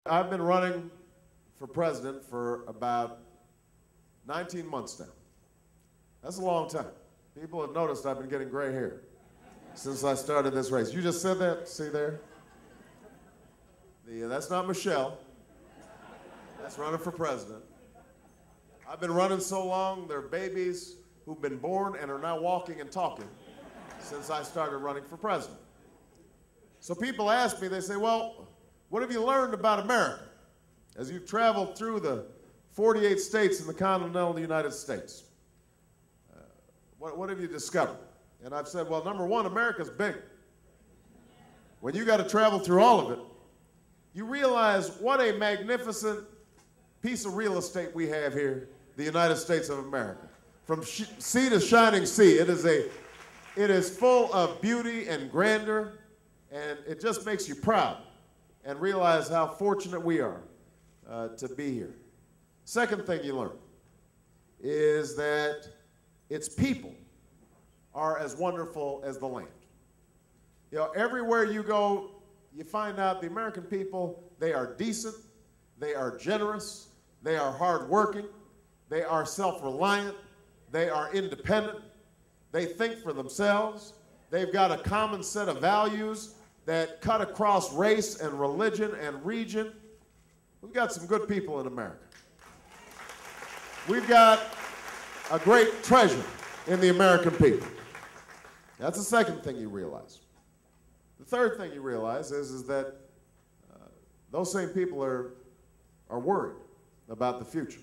I've been running for president for about 19 months now. That's a long time. People have noticed I've been getting gray hair since I started this race. You just said that, see there? That's not Michelle. That's running for president. I've been running so long, there are babies who've been born and are now walking and talking since I started running for president. So people ask me, they say, well, what have you learned about America as you've traveled through the 48 states in the continental United States? What have you discovered? And I've said, well, number one, America's big. When you got to travel through all of it, you realize what a magnificent piece of real estate we have here, the United States of America. From sea to shining sea, it is full of beauty and grandeur, and it just makes you proud and realize how fortunate we are to be here. Second thing you learn is that its people are as wonderful as the land. You know, everywhere you go, you find out the American people, they are decent, they are generous, they are hardworking, they are self-reliant, they are independent, they think for themselves, they've got a common set of values that cut across race and religion and region. We've got some good people in America. We've got a great treasure in the American people. That's the second thing you realize. The third thing you realize is that those same people are worried about the future.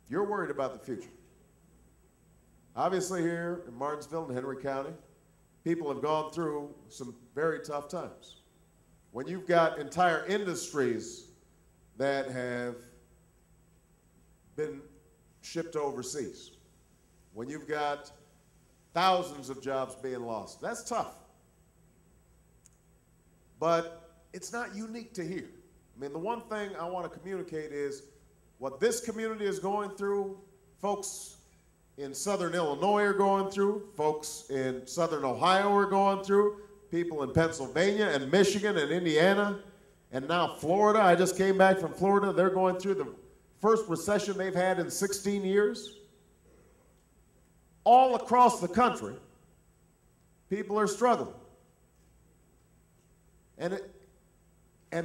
You're worried about the future. Obviously here in Martinsville and Henry County, people have gone through some very tough times. When you've got entire industries that have been shipped overseas, when you've got thousands of jobs being lost, that's tough. But it's not unique to here. I mean, the one thing I want to communicate is what this community is going through, folks in southern Illinois are going through, folks in southern Ohio are going through, people in Pennsylvania and Michigan and Indiana, and now Florida. I just came back from Florida. They're going through the first recession they've had in 16 years. All across the country, people are struggling. And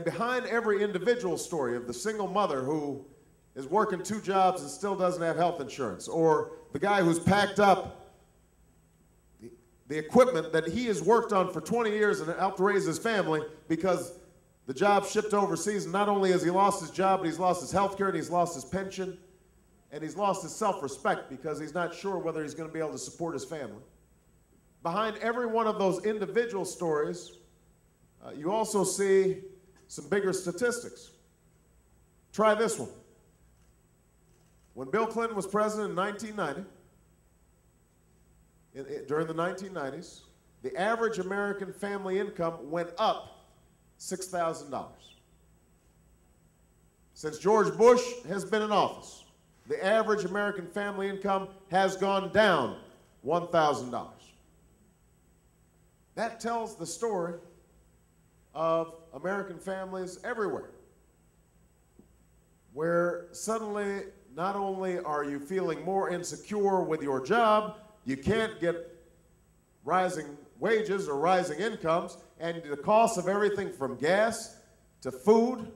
behind every individual story of the single mother who is working 2 jobs and still doesn't have health insurance, or the guy who's packed up the equipment that he has worked on for 20 years and helped raise his family because the job shipped overseas, and not only has he lost his job, but he's lost his health care and he's lost his pension and he's lost his self-respect because he's not sure whether he's going to be able to support his family. Behind every one of those individual stories, you also see some bigger statistics. Try this one. When Bill Clinton was president in 1990, during the 1990s, the average American family income went up $6,000. Since George Bush has been in office, the average American family income has gone down $1,000. That tells the story of American families everywhere, where suddenly not only are you feeling more insecure with your job, you can't get rising wages or rising incomes, and the cost of everything from gas to food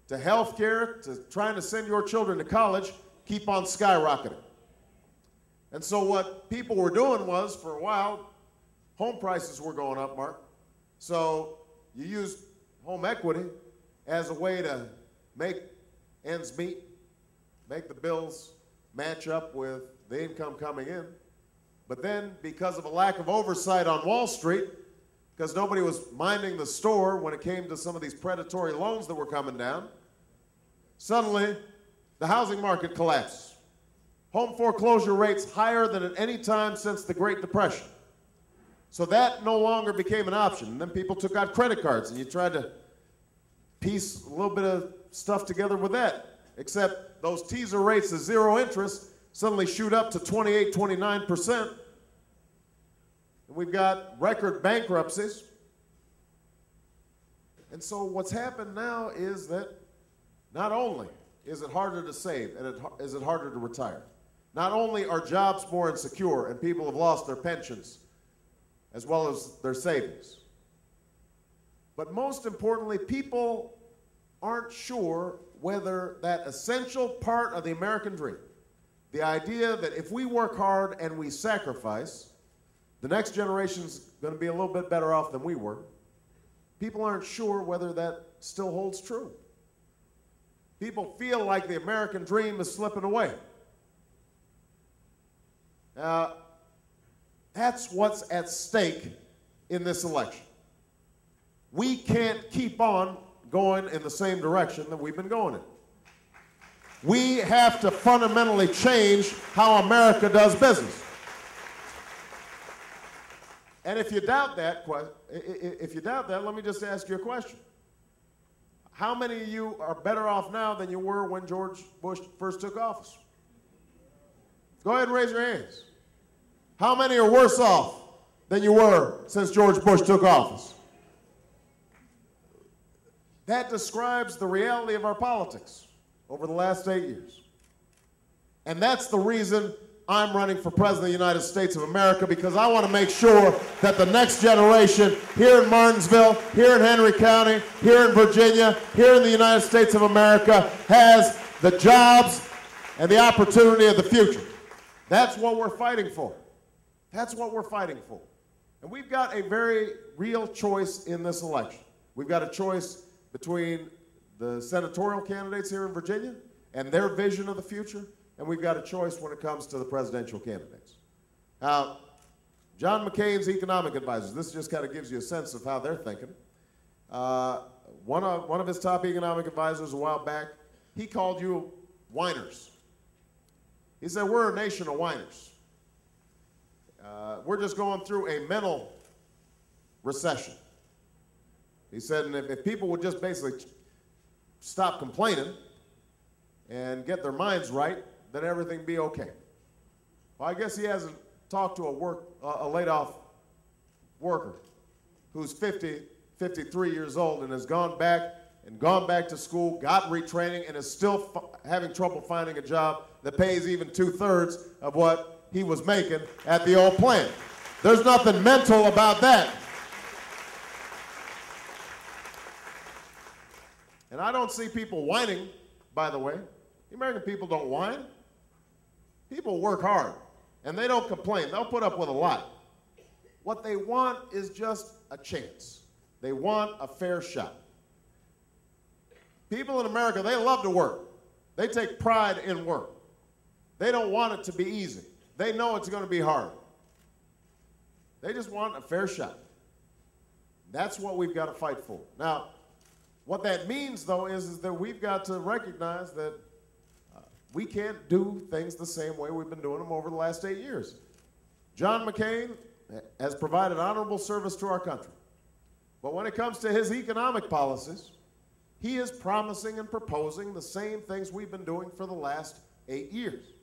to health care to trying to send your children to college keep on skyrocketing. And so what people were doing was, for a while, home prices were going up, Mark. So you used home equity as a way to make ends meet, make the bills match up with the income coming in. But then, because of a lack of oversight on Wall Street, because nobody was minding the store when it came to some of these predatory loans that were coming down, suddenly the housing market collapsed. Home foreclosure rates higher than at any time since the Great Depression. So that no longer became an option. And then people took out credit cards, and you tried to piece a little bit of stuff together with that. Except those teaser rates of zero interest suddenly shoot up to 28, 29%. And we've got record bankruptcies. And so what's happened now is that not only is it harder to save and is it harder to retire, not only are jobs more insecure and people have lost their pensions as well as their savings, but most importantly, people aren't sure whether that essential part of the American dream, the idea that if we work hard and we sacrifice, the next generation's going to be a little bit better off than we were. People aren't sure whether that still holds true. People feel like the American dream is slipping away. Now, that's what's at stake in this election. We can't keep on going in the same direction that we've been going in. We have to fundamentally change how America does business. And if you doubt that, let me just ask you a question. How many of you are better off now than you were when George Bush first took office? Go ahead and raise your hands. How many are worse off than you were since George Bush took office? That describes the reality of our politics over the last 8 years. And that's the reason I'm running for President of the United States of America, because I want to make sure that the next generation here in Martinsville, here in Henry County, here in Virginia, here in the United States of America has the jobs and the opportunity of the future. That's what we're fighting for. That's what we're fighting for. And we've got a very real choice in this election. We've got a choice between the senatorial candidates here in Virginia and their vision of the future, and we've got a choice when it comes to the presidential candidates. Now, John McCain's economic advisors, this just kind of gives you a sense of how they're thinking. One of his top economic advisors a while back, he called you whiners. He said, we're a nation of whiners. We're just going through a mental recession. He said, and if people would just basically stop complaining and get their minds right, then everything would be okay. Well, I guess he hasn't talked to a laid-off worker who's 53 years old and has gone back to school, got retraining, and is still having trouble finding a job that pays even 2/3 of what he was making at the old plant. There's nothing mental about that. And I don't see people whining, by the way. The American people don't whine. People work hard, and they don't complain. They'll put up with a lot. What they want is just a chance. They want a fair shot. People in America, they love to work. They take pride in work. They don't want it to be easy. They know it's going to be hard. They just want a fair shot. That's what we've got to fight for. Now, what that means, though, is that we've got to recognize that we can't do things the same way we've been doing them over the last 8 years. John McCain has provided honorable service to our country. But when it comes to his economic policies, he is promising and proposing the same things we've been doing for the last 8 years.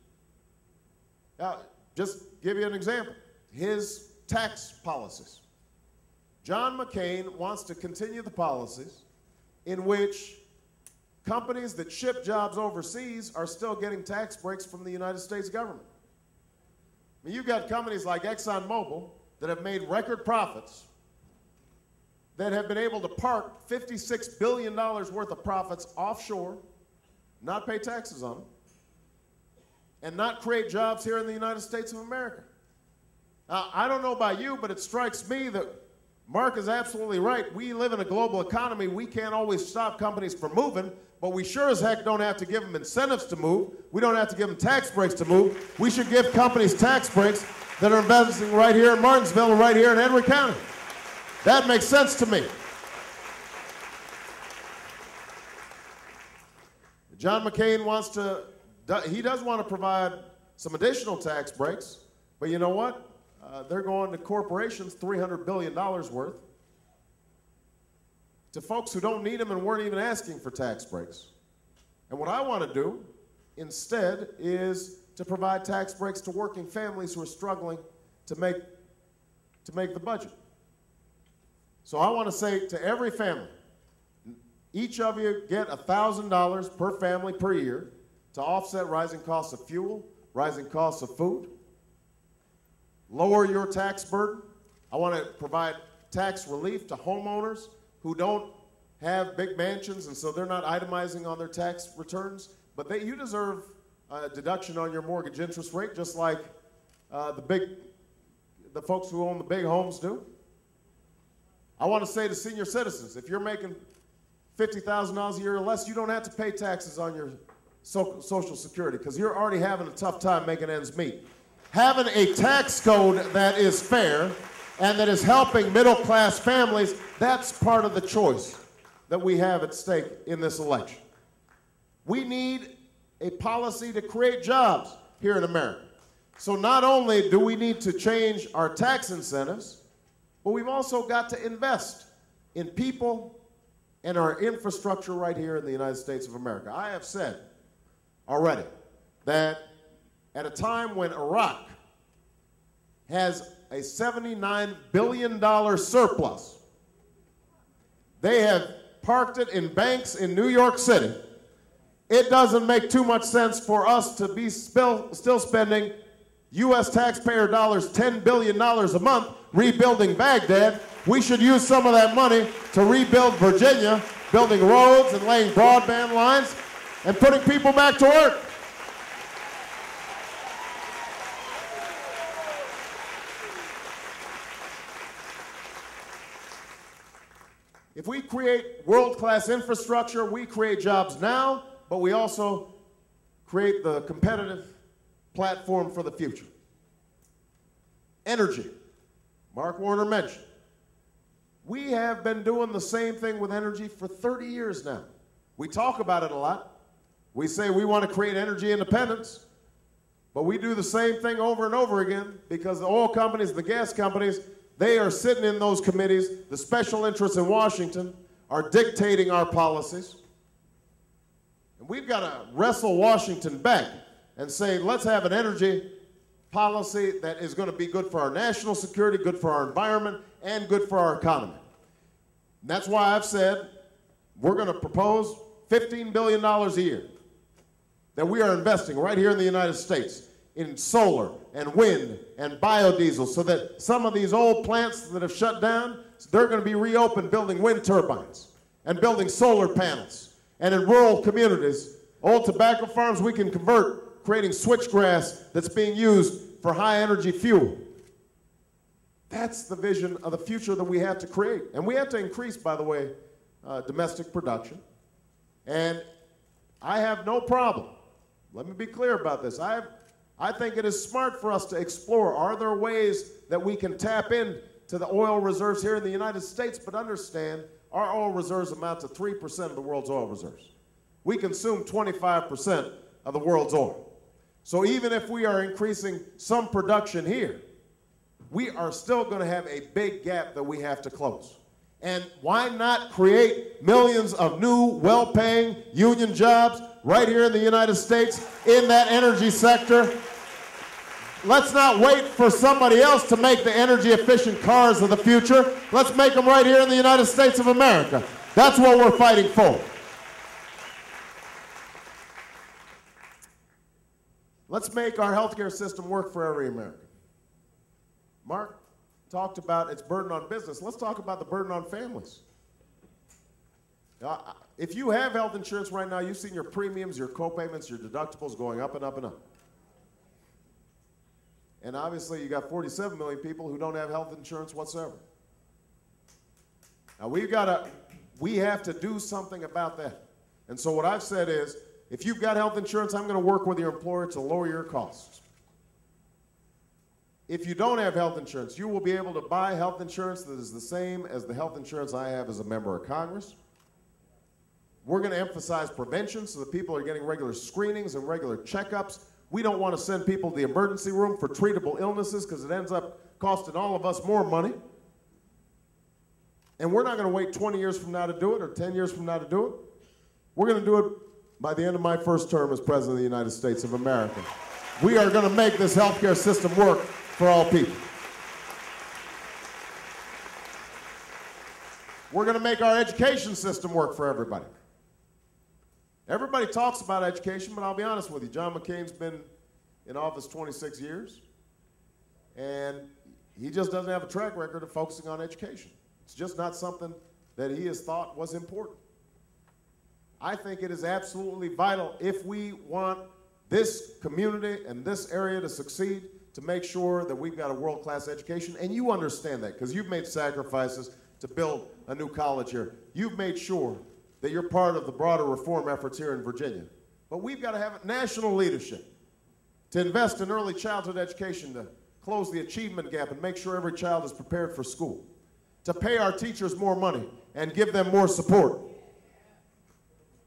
Now, just give you an example. His tax policies. John McCain wants to continue the policies in which companies that ship jobs overseas are still getting tax breaks from the United States government. I mean, you've got companies like ExxonMobil that have made record profits, that have been able to park $56 billion worth of profits offshore, not pay taxes on them, and not create jobs here in the United States of America. Now, I don't know about you, but it strikes me that Mark is absolutely right. We live in a global economy. We can't always stop companies from moving, but we sure as heck don't have to give them incentives to move. We don't have to give them tax breaks to move. We should give companies tax breaks that are investing right here in Martinsville and right here in Henry County. That makes sense to me. John McCain he does want to provide some additional tax breaks, but you know what? They're going to corporations $300 billion worth, to folks who don't need them and weren't even asking for tax breaks. And what I want to do instead is to provide tax breaks to working families who are struggling to make the budget. So I want to say to every family Each of you get $1,000 per family per year to offset rising costs of fuel, rising costs of food. Lower your tax burden. I want to provide tax relief to homeowners who don't have big mansions, and so they're not itemizing on their tax returns. But you deserve a deduction on your mortgage interest rate, just like the folks who own the big homes do. I want to say to senior citizens, if you're making $50,000 a year or less, you don't have to pay taxes on your Social Security because you're already having a tough time making ends meet. Having a tax code that is fair and that is helping middle-class families, that's part of the choice that we have at stake in this election. We need a policy to create jobs here in America. So not only do we need to change our tax incentives, but we've also got to invest in people and our infrastructure right here in the United States of America. I have said already that at a time when Iraq has a $79 billion surplus, they have parked it in banks in New York City. It doesn't make too much sense for us to be still spending U.S. taxpayer dollars $10 billion a month rebuilding Baghdad. We should use some of that money to rebuild Virginia, building roads and laying broadband lines and putting people back to work. If we create world-class infrastructure, we create jobs now, but we also create the competitive platform for the future. Energy. Mark Warner mentioned. We have been doing the same thing with energy for 30 years now. We talk about it a lot. We say we want to create energy independence, but we do the same thing over and over again because the oil companies, the gas companies, they are sitting in those committees. The special interests in Washington are dictating our policies. And we've got to wrestle Washington back and say, let's have an energy policy that is going to be good for our national security, good for our environment, and good for our economy. And that's why I've said we're going to propose $15 billion a year that we are investing right here in the United States in solar and wind and biodiesel so that some of these old plants that have shut down, they're going to be reopened building wind turbines and building solar panels. And in rural communities, old tobacco farms we can convert, creating switchgrass that's being used for high energy fuel. That's the vision of the future that we have to create. And we have to increase, by the way, domestic production. And I have no problem. Let me be clear about this. I think it is smart for us to explore, are there ways that we can tap into the oil reserves here in the United States, but understand our oil reserves amount to 3% of the world's oil reserves. We consume 25% of the world's oil. So even if we are increasing some production here, we are still going to have a big gap that we have to close. And why not create millions of new, well-paying union jobs right here in the United States in that energy sector? Let's not wait for somebody else to make the energy-efficient cars of the future. Let's make them right here in the United States of America. That's what we're fighting for. Let's make our healthcare system work for every American. Mark talked about its burden on business. Let's talk about the burden on families. If you have health insurance right now, you've seen your premiums, your co-payments, your deductibles going up and up and up. And obviously, you got 47 million people who don't have health insurance whatsoever. Now, we have to do something about that. And so what I've said is, if you've got health insurance, I'm going to work with your employer to lower your costs. If you don't have health insurance, you will be able to buy health insurance that is the same as the health insurance I have as a member of Congress. We're going to emphasize prevention so that people are getting regular screenings and regular checkups. We don't want to send people to the emergency room for treatable illnesses because it ends up costing all of us more money. And we're not going to wait 20 years from now to do it or 10 years from now to do it. We're going to do it by the end of my first term as President of the United States of America. We are going to make this healthcare system work for all people. We're going to make our education system work for everybody. Everybody talks about education, but I'll be honest with you. John McCain's been in office 26 years, and he just doesn't have a track record of focusing on education. It's just not something that he has thought was important. I think it is absolutely vital if we want this community and this area to succeed, to make sure that we've got a world-class education. And you understand that because you've made sacrifices to build a new college here. You've made sure that you're part of the broader reform efforts here in Virginia. But we've got to have national leadership to invest in early childhood education, to close the achievement gap and make sure every child is prepared for school, to pay our teachers more money and give them more support,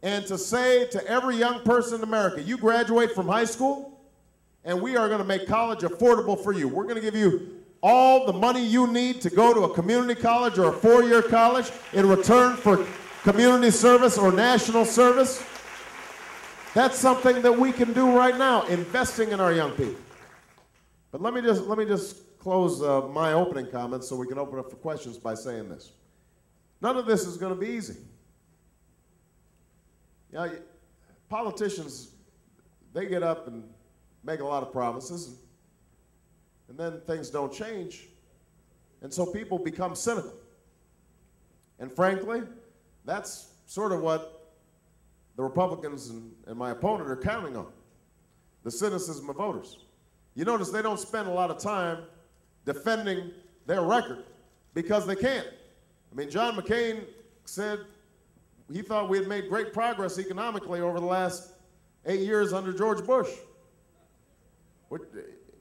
and to say to every young person in America, you graduate from high school, and we are going to make college affordable for you. We're going to give you all the money you need to go to a community college or a four-year college in return for community service or national service. That's something that we can do right now, investing in our young people. But let me just close my opening comments so we can open up for questions by saying this. None of this is going to be easy. You know, politicians, they get up and make a lot of promises, and then things don't change, and so people become cynical. And frankly, that's sort of what the Republicans and my opponent are counting on, the cynicism of voters. You notice they don't spend a lot of time defending their record because they can't. I mean, John McCain said he thought we had made great progress economically over the last 8 years under George Bush.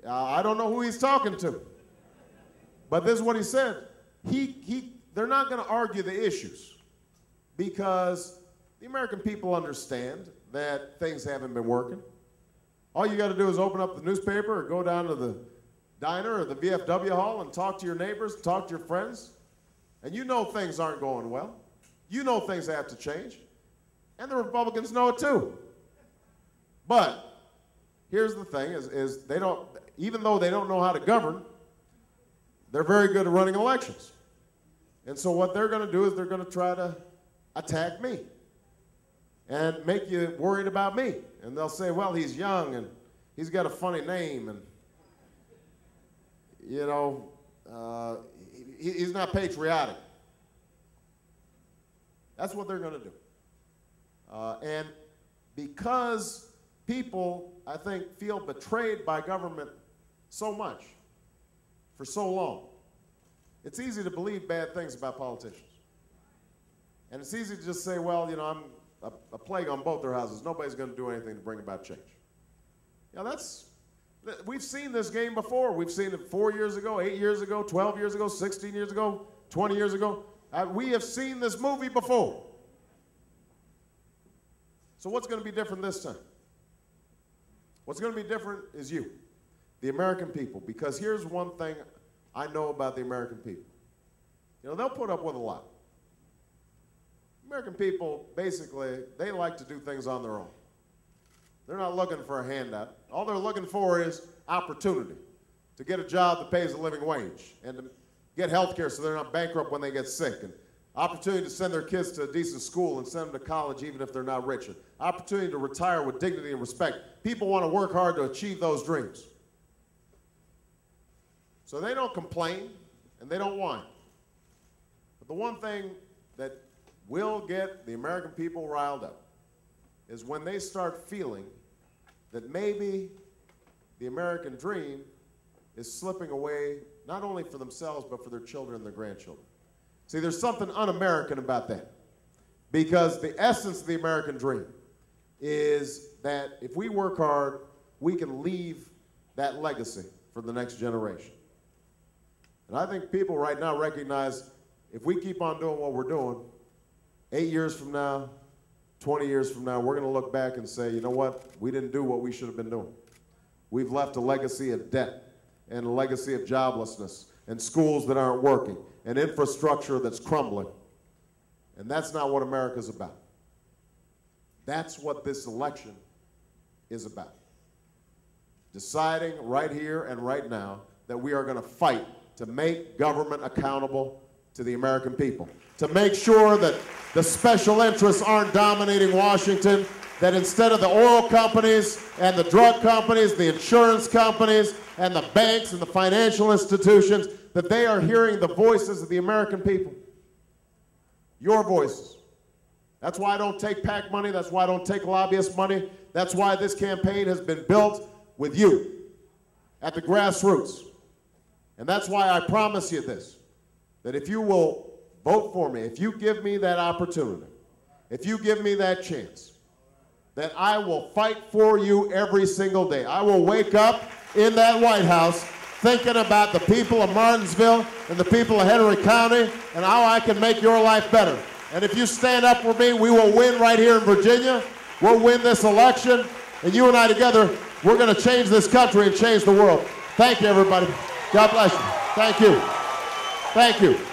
I don't know who he's talking to, but this is what he said. They're not going to argue the issues because the American people understand that things haven't been working. All you got to do is open up the newspaper or go down to the diner or the VFW hall and talk to your neighbors, talk to your friends, and you know things aren't going well. You know things have to change, and the Republicans know it too. But here's the thing, is they don't, even though they don't know how to govern, they're very good at running elections. And so what they're going to do is they're going to try to attack me and make you worried about me. And they'll say, well, he's young and he's got a funny name and, you know, he's not patriotic. That's what they're going to do. And because people, I think, feel betrayed by government so much for so long, it's easy to believe bad things about politicians. And it's easy to just say, well, you know, I'm a plague on both their houses. Nobody's going to do anything to bring about change. You know, we've seen this game before. We've seen it 4 years ago, 8 years ago, 12 years ago, 16 years ago, 20 years ago. We have seen this movie before. So what's going to be different this time? What's going to be different is you, the American people, because here's one thing I know about the American people. You know, they'll put up with a lot. American people, basically, they like to do things on their own. They're not looking for a handout. All they're looking for is opportunity to get a job that pays a living wage and to get health care so they're not bankrupt when they get sick, and opportunity to send their kids to a decent school and send them to college even if they're not rich, and opportunity to retire with dignity and respect. People want to work hard to achieve those dreams. So they don't complain and they don't whine. But the one thing that will get the American people riled up is when they start feeling that maybe the American dream is slipping away, not only for themselves, but for their children and their grandchildren. See, there's something un-American about that, because the essence of the American dream is that if we work hard, we can leave that legacy for the next generation. And I think people right now recognize if we keep on doing what we're doing, 8 years from now, 20 years from now, we're going to look back and say, you know what, we didn't do what we should have been doing. We've left a legacy of debt and a legacy of joblessness and schools that aren't working and infrastructure that's crumbling. And that's not what America's about. That's what this election is about. Deciding right here and right now that we are going to fight to make government accountable to the American people, to make sure that the special interests aren't dominating Washington, that instead of the oil companies and the drug companies, the insurance companies and the banks and the financial institutions, that they are hearing the voices of the American people. Your voices. That's why I don't take PAC money. That's why I don't take lobbyist money. That's why this campaign has been built with you at the grassroots. And that's why I promise you this, that if you will vote for me, if you give me that opportunity, if you give me that chance, that I will fight for you every single day. I will wake up in that White House thinking about the people of Martinsville and the people of Henry County and how I can make your life better. And if you stand up for me, we will win right here in Virginia. We'll win this election, and you and I together, we're going to change this country and change the world. Thank you, everybody. God bless you. Thank you. Thank you.